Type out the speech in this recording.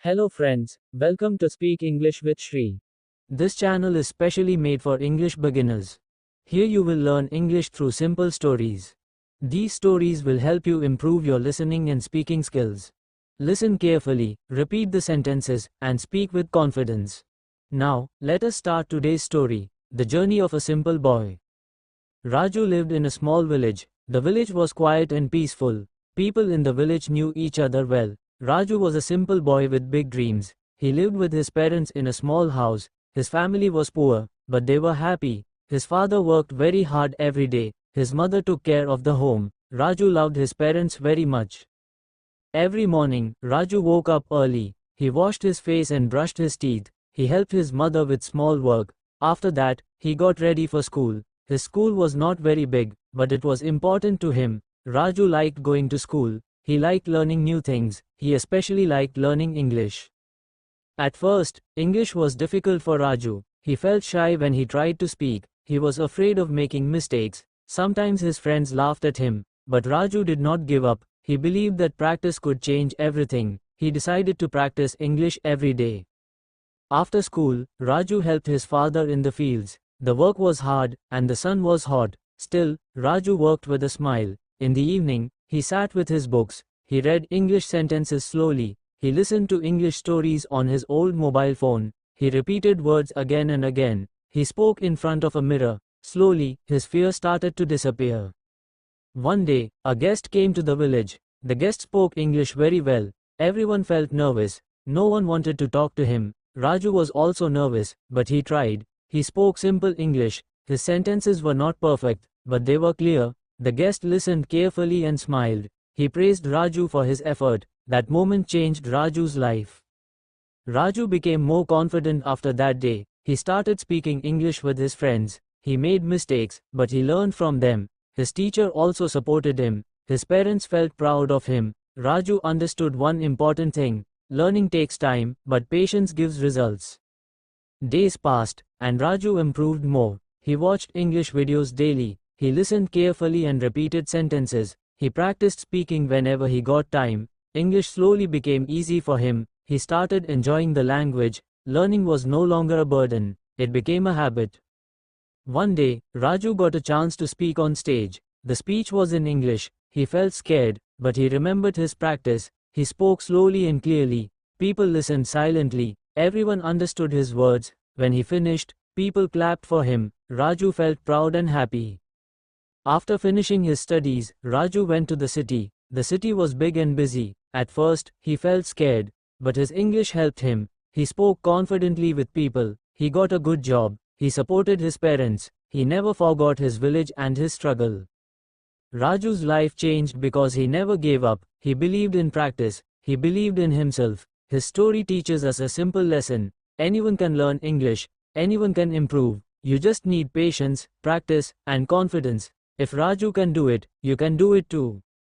Hello friends, welcome to Speak English with Shri. This channel is specially made for English beginners. Here you will learn English through simple stories. These stories will help you improve your listening and speaking skills. Listen carefully, repeat the sentences, and speak with confidence. Now, let us start today's story, The Journey of a Simple Boy. Raju lived in a small village. The village was quiet and peaceful. People in the village knew each other well. Raju was a simple boy with big dreams. He lived with his parents in a small house. His family was poor, but they were happy. His father worked very hard every day. His mother took care of the home. Raju loved his parents very much. Every morning, Raju woke up early. He washed his face and brushed his teeth. He helped his mother with small work. After that, he got ready for school. His school was not very big, but it was important to him. Raju liked going to school. He liked learning new things. He especially liked learning English. At first, English was difficult for Raju. He felt shy when he tried to speak. He was afraid of making mistakes. Sometimes his friends laughed at him. But Raju did not give up. He believed that practice could change everything. He decided to practice English every day. After school, Raju helped his father in the fields. The work was hard, and the sun was hot. Still, Raju worked with a smile. In the evening, he sat with his books. He read English sentences slowly. He listened to English stories on his old mobile phone. He repeated words again and again. He spoke in front of a mirror. Slowly, his fear started to disappear. One day, a guest came to the village. The guest spoke English very well. Everyone felt nervous. No one wanted to talk to him. Raju was also nervous, but he tried. He spoke simple English. His sentences were not perfect, but they were clear. The guest listened carefully and smiled. He praised Raju for his effort. That moment changed Raju's life. Raju became more confident after that day. He started speaking English with his friends. He made mistakes, but he learned from them. His teacher also supported him. His parents felt proud of him. Raju understood one important thing. Learning takes time, but patience gives results. Days passed, and Raju improved more. He watched English videos daily. He listened carefully and repeated sentences. He practiced speaking whenever he got time. English slowly became easy for him. He started enjoying the language. Learning was no longer a burden. It became a habit. One day, Raju got a chance to speak on stage. The speech was in English. He felt scared, but he remembered his practice. He spoke slowly and clearly. People listened silently. Everyone understood his words. When he finished, people clapped for him. Raju felt proud and happy. After finishing his studies, Raju went to the city. The city was big and busy. At first, he felt scared, but his English helped him. He spoke confidently with people. He got a good job. He supported his parents. He never forgot his village and his struggle. Raju's life changed because he never gave up. He believed in practice. He believed in himself. His story teaches us a simple lesson. Anyone can learn English. Anyone can improve. You just need patience, practice, and confidence. If Raju can do it, you can do it too.